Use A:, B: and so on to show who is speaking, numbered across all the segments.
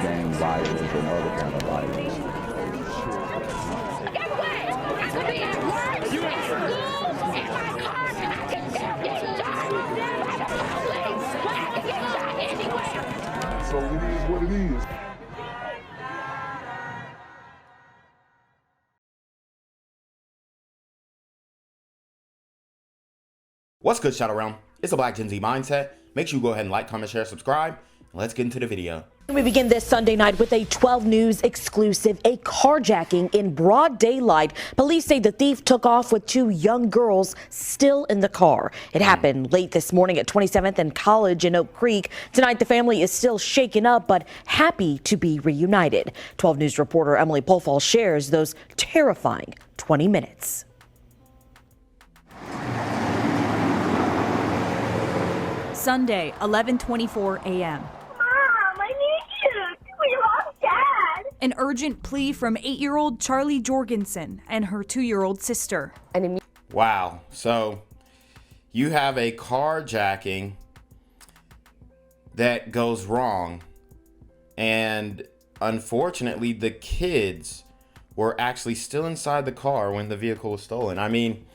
A: gang violence and other kind of violence.
B: Get away! I could be at work, at school, in my car, and I can still get shot by the police, but I can get shot anywhere.
A: So it is what it is.
C: What's good, Shadow Realm? It's the Black Gen Z Mindset. Make sure you go ahead and like, comment, share, subscribe, and let's get into the video.
D: We begin this Sunday night with a 12 News exclusive, a carjacking in broad daylight. Police say the thief took off with two young girls still in the car. It happened late this morning at 27th and College in Oak Creek. Tonight, the family is still shaken up, but happy to be reunited. 12 News reporter Emily Polfall shares those terrifying 20 minutes.
E: Sunday, 11:24 a.m.
B: Mom, I need you. We lost Dad.
E: An urgent plea from 8-year-old Charlie Jorgensen and her 2-year-old sister.
C: Wow. So you have a carjacking that goes wrong, and unfortunately the kids were actually still inside the car when the vehicle was stolen. I mean,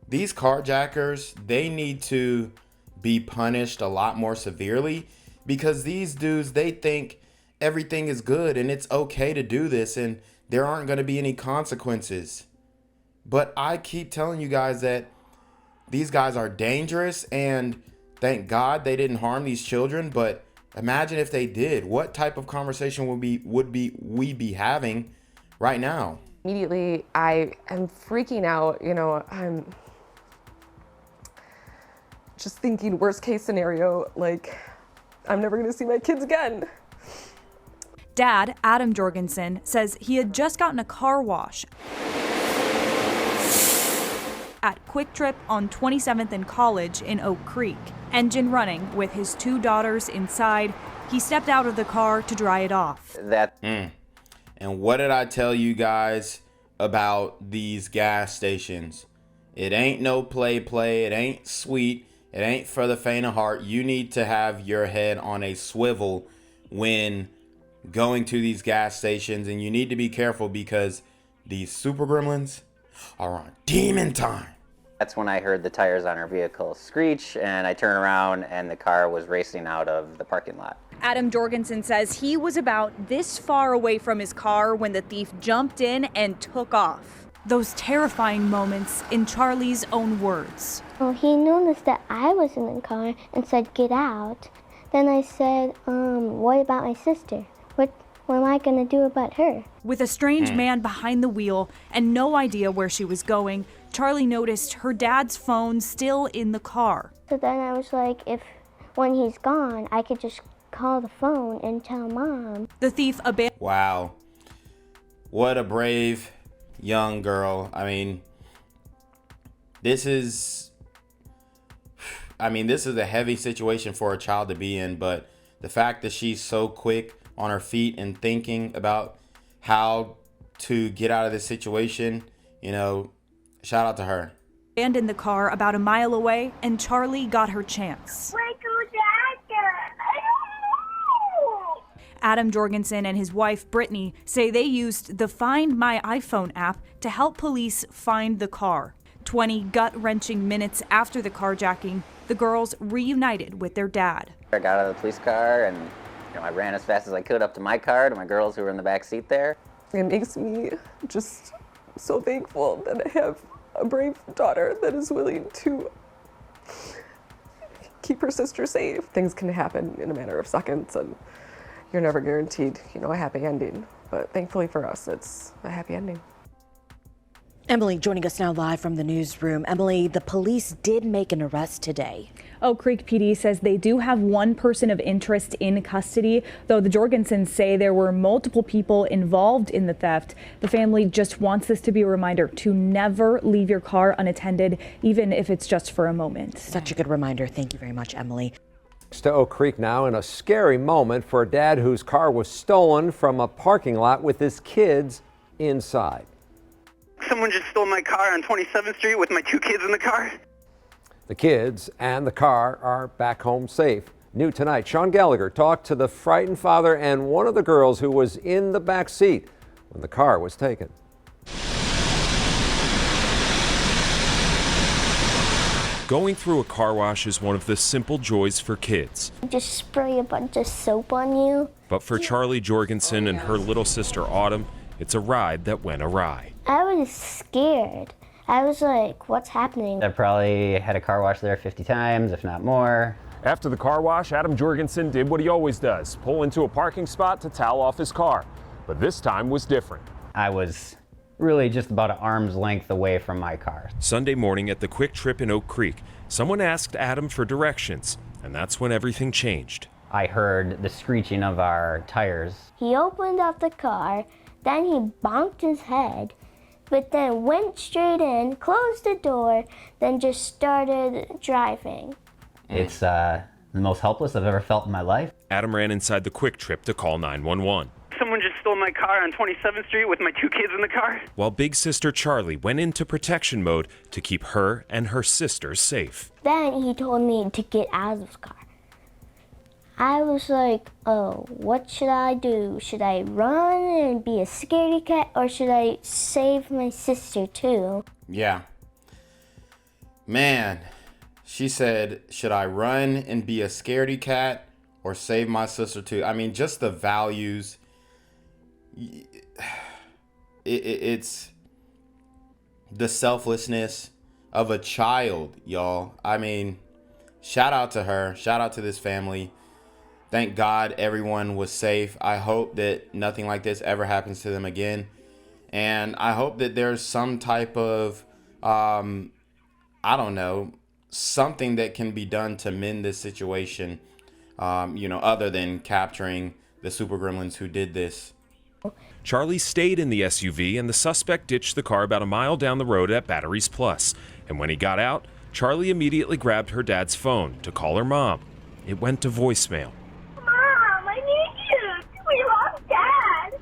C: these carjackers, they need to be punished a lot more severely, because these dudes, they think everything is good and it's okay to do this and there aren't going to be any consequences. But I keep telling you guys that these guys are dangerous, and thank God they didn't harm these children. But imagine if they did. What type of conversation would we be having right now?
F: Immediately, I am freaking out. I'm just thinking worst case scenario, like I'm never gonna see my kids again.
E: Dad, Adam Jorgensen, says he had just gotten a car wash at Quick Trip on 27th and College in Oak Creek. Engine running with his 2 daughters inside. He stepped out of the car to dry it off.
C: And what did I tell you guys about these gas stations? It ain't no play. It ain't sweet. It ain't for the faint of heart. You need to have your head on a swivel when going to these gas stations, and you need to be careful because these Super Gremlins are on demon time.
G: That's when I heard the tires on our vehicle screech, and I turned around and the car was racing out of the parking lot.
E: Adam Jorgensen says he was about this far away from his car when the thief jumped in and took off. Those terrifying moments in Charlie's own words.
H: Well, he noticed that I was in the car and said, "Get out." Then I said, what about my sister? What am I going to do about her?
E: With a strange man behind the wheel and no idea where she was going, Charlie noticed her dad's phone still in the car.
H: So then I was like, when he's gone, I could just call the phone and tell Mom.
E: The thief abandoned.
C: Wow. What a brave young girl. I mean, this is a heavy situation for a child to be in, but the fact that she's so quick on her feet and thinking about how to get out of this situation, shout out to her.
E: Abandoned the car about a mile away, and Charlie got her chance. Adam Jorgensen and his wife, Brittany, say they used the Find My iPhone app to help police find the car. 20 gut-wrenching minutes after the carjacking, the girls reunited with their dad.
G: I got out of the police car and I ran as fast as I could up to my car to my girls who were in the back seat there.
F: It makes me just so thankful that I have a brave daughter that is willing to keep her sister safe. Things can happen in a matter of seconds, and you're never guaranteed, a happy ending. But thankfully for us, it's a happy ending.
D: Emily joining us now live from the newsroom. Emily, the police did make an arrest today.
I: Oak Creek PD says they do have one person of interest in custody, though the Jorgensens say there were multiple people involved in the theft. The family just wants this to be a reminder to never leave your car unattended, even if it's just for a moment.
D: Such a good reminder. Thank you very much, Emily.
J: To Oak Creek now, in a scary moment for a dad whose car was stolen from a parking lot with his kids inside.
K: Someone just stole my car on 27th Street with my 2 kids in the car.
J: The kids and the car are back home safe. New tonight, Sean Gallagher talked to the frightened father and one of the girls who was in the back seat when the car was taken.
L: Going through a car wash is one of the simple joys for kids.
H: Just spray a bunch of soap on you.
L: But for Charlie Jorgensen and her little sister Autumn, it's a ride that went awry.
H: I was scared. I was like, what's happening?
G: I probably had a car wash there 50 times, if not more.
M: After the car wash, Adam Jorgensen did what he always does, pull into a parking spot to towel off his car. But this time was different.
G: I was really just about an arm's length away from my car.
L: Sunday morning at the Quick Trip in Oak Creek, someone asked Adam for directions, and that's when everything changed.
G: I heard the screeching of our tires.
H: He opened up the car, then he bonked his head, but then went straight in, closed the door, then just started driving.
G: It's the most helpless I've ever felt in my life.
L: Adam ran inside the Quick Trip to call 911.
K: Someone just stole my car on 27th Street with my 2 kids in the car.
L: While big sister Charlie went into protection mode to keep her and her sisters safe.
H: Then he told me to get out of his car. I was like, oh, what should I do? Should I run and be a scaredy cat, or should I save my sister too?
C: Yeah. Man, she said, should I run and be a scaredy cat or save my sister too? I mean, just the values. It's the selflessness of a child, y'all. I mean, shout out to her. Shout out to this family. Thank God everyone was safe. I hope that nothing like this ever happens to them again. And I hope that there's some type of, I don't know, something that can be done to mend this situation, other than capturing the Super Gremlins who did this.
L: Charlie stayed in the SUV and the suspect ditched the car about a mile down the road at Batteries Plus. And when he got out, Charlie immediately grabbed her dad's phone to call her mom. It went to voicemail.
B: Mom, I need you. We lost Dad.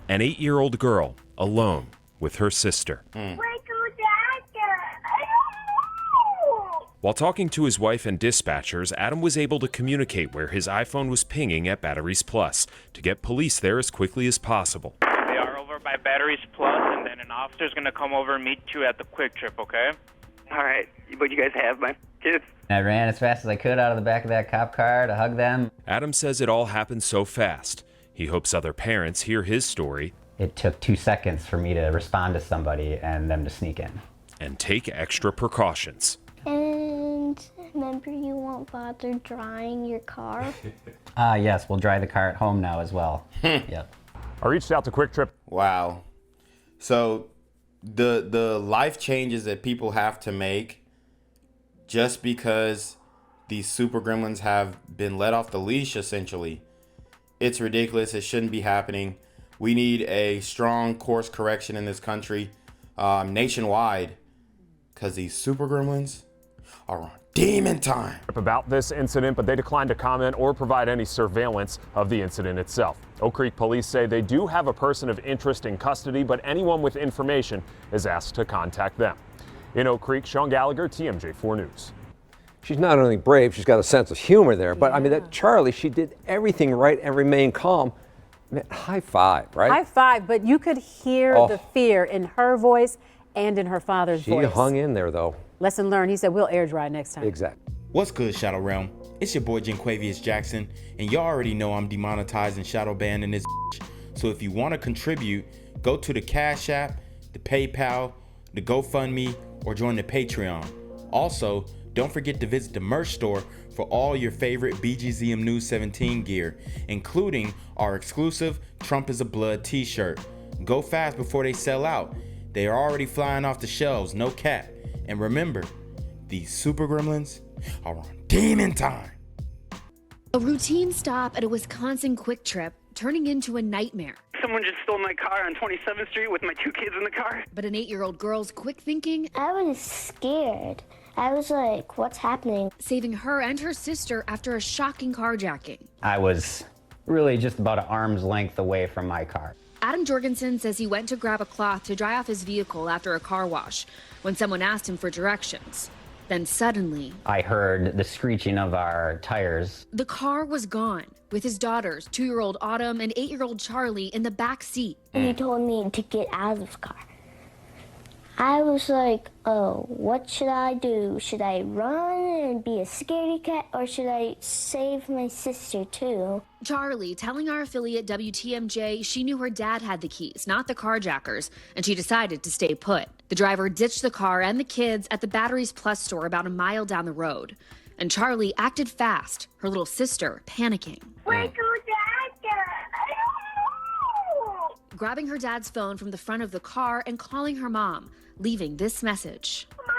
L: An 8-year-old girl, alone with her sister.
B: Where go Dad? I don't know.
L: While talking to his wife and dispatchers, Adam was able to communicate where his iPhone was pinging at Batteries Plus to get police there as quickly as possible.
N: They are over by Batteries Plus, and then an officer's going to come over and meet you at the Quick Trip, okay?
K: All right, but you guys have my kids.
G: I ran as fast as I could out of the back of that cop car to hug them.
L: Adam says it all happened so fast. He hopes other parents hear his story.
G: It took 2 seconds for me to respond to somebody and them to sneak in.
L: And take extra precautions.
H: And remember, you won't bother drying your car?
G: Yes, we'll dry the car at home now as well. Yep.
M: I reached out to Quick Trip.
C: Wow. So the life changes that people have to make just because these Super Gremlins have been let off the leash, essentially. It's ridiculous. It shouldn't be happening. We need a strong course correction in this country, nationwide, because these Super Gremlins are on demon time.
M: About this incident, but they declined to comment or provide any surveillance of the incident itself. Oak Creek police say they do have a person of interest in custody, but anyone with information is asked to contact them. In Oak Creek, Sean Gallagher, TMJ4 News.
J: She's not only brave, she's got a sense of humor there. But I mean, that Charlie, she did everything right and remained calm. Man, high five, right?
O: High five, but you could hear the fear in her voice and in her father's voice.
J: She hung in there, though.
O: Lesson learned. He said, we'll air dry next time.
J: Exactly.
C: What's good, Shadow Realm? It's your boy Jenquavius Jackson, and y'all already know I'm demonetized and shadow banned in this bitch. So if you want to contribute, go to the Cash App, the PayPal, the GoFundMe, or join the Patreon. Also, don't forget to visit the merch store for all your favorite BGZM News 17 gear, including our exclusive Trump is a Blood t-shirt. Go fast before they sell out. They are already flying off the shelves, no cap. And remember, these Super Gremlins are on demon time.
P: A routine stop at a Wisconsin Quick Trip turning into a nightmare.
K: Someone just stole my car on 27th Street with my 2 kids in the car.
P: But an 8-year-old girl's quick thinking.
H: I was scared. I was like, what's happening?
P: Saving her and her sister after a shocking carjacking.
G: I was really just about an arm's length away from my car.
P: Adam Jorgensen says he went to grab a cloth to dry off his vehicle after a car wash when someone asked him for directions. Then suddenly,
G: I heard the screeching of our tires.
P: the car was gone, with his daughters, 2-year-old Autumn and 8-year-old Charlie, in the back seat.
H: He told me to get out of the car. I was like, oh, what should I do? Should I run and be a scaredy cat, or should I save my sister too?
P: Charlie telling our affiliate WTMJ she knew her dad had the keys, not the carjackers, and she decided to stay put. The driver ditched the car and the kids at the Batteries Plus store about a mile down the road. And Charlie acted fast, her little sister panicking.
B: Where's your dad?
P: Grabbing her dad's phone from the front of the car and calling her mom, leaving this message.
B: Mom,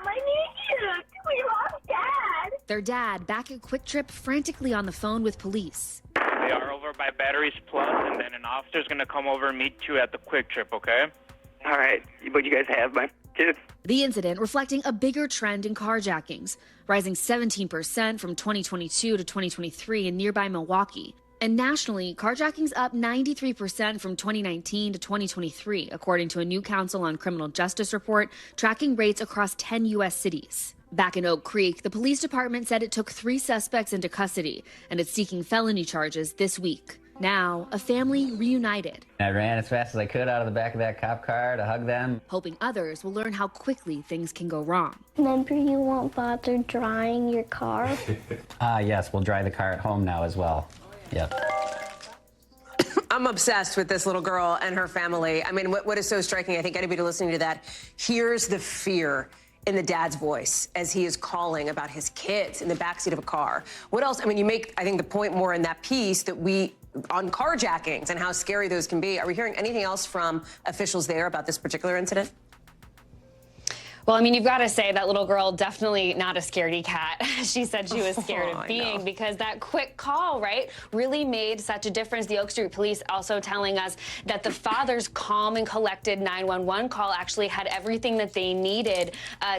B: I need you. We lost Dad.
P: Their dad back at Quick Trip frantically on the phone with police.
N: They are over by Batteries Plus, and then an officer's going to come over and meet you at the Quick Trip, okay?
K: All right, but you guys have my kids.
P: The incident reflecting a bigger trend in carjackings, rising 17% from 2022 to 2023 in nearby Milwaukee. And nationally, carjacking's up 93% from 2019 to 2023, according to a new Council on Criminal Justice report tracking rates across 10 U.S. cities. Back in Oak Creek, the police department said it took 3 suspects into custody, and it's seeking felony charges this week. Now, a family reunited.
G: I ran as fast as I could out of the back of that cop car to hug them.
P: Hoping others will learn how quickly things can go wrong.
H: Remember, you won't bother drying your car?
G: Yes, we'll dry the car at home now as well. Yep.
Q: I'm obsessed with this little girl and her family. I mean, what is so striking, I think anybody listening to that hears the fear in the dad's voice as he is calling about his kids in the backseat of a car. What else? I mean, you make, I think, the point more in that piece that on carjackings and how scary those can be. Are we hearing anything else from officials there about this particular incident?
R: Well, I mean, you've got to say that little girl definitely not a scaredy cat. She said she was scared of being because that quick call, right, really made such a difference. The Oak Street Police also telling us that the father's calm and collected 911 call actually had everything that they needed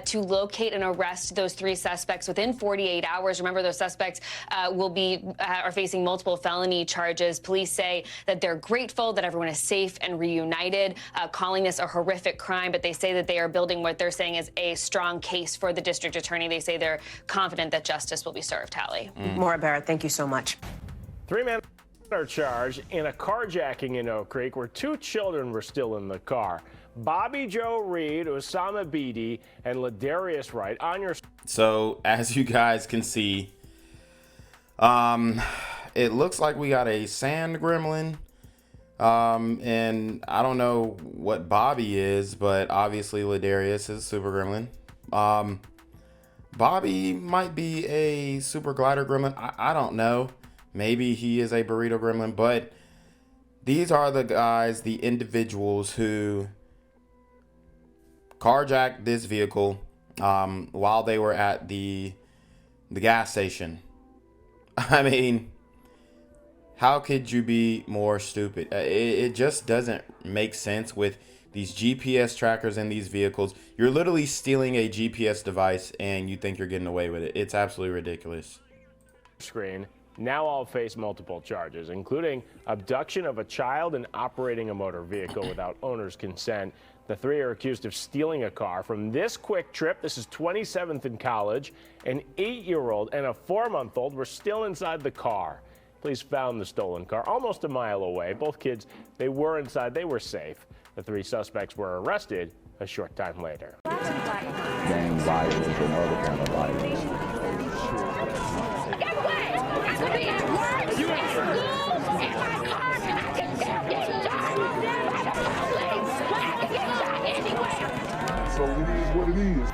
R: to locate and arrest those 3 suspects within 48 hours. Remember, those suspects are facing multiple felony charges. Police say that they're grateful that everyone is safe and reunited, calling this a horrific crime, but they say that they are building what they're saying is a strong case for the district attorney. They say they're confident that justice will be served, Hallie.
Q: Maura Barrett, thank you so much.
S: 3 men are charged in a carjacking in Oak Creek where 2 children were still in the car. Bobby Joe Reed, Osama Beatty, and Ladarius Wright on your...
C: So, as you guys can see, it looks like we got a sand gremlin. And I don't know what Bobby is, but obviously Ladarius is Super Gremlin. Bobby might be a super glider gremlin. I don't know. Maybe he is a burrito gremlin, but these are the guys, the individuals who carjacked this vehicle while they were at the gas station. I mean, how could you be more stupid? It just doesn't make sense with these GPS trackers in these vehicles. You're literally stealing a GPS device and you think you're getting away with it. It's absolutely ridiculous.
S: Screen now all face multiple charges, including abduction of a child and operating a motor vehicle without owner's consent. The 3 are accused of stealing a car from this Quick Trip. This is 27th in College. An 8-year-old and a 4-month-old were still inside the car. Police found the stolen car almost a mile away. Both kids, they were inside. They were safe. The 3 suspects were arrested a short time later.
A: Gang violence and other kind of violence.
B: Get away! I could be at work, at school, in my car, and I can still get shot by the police. I can get shot anywhere.
A: So it is what it is.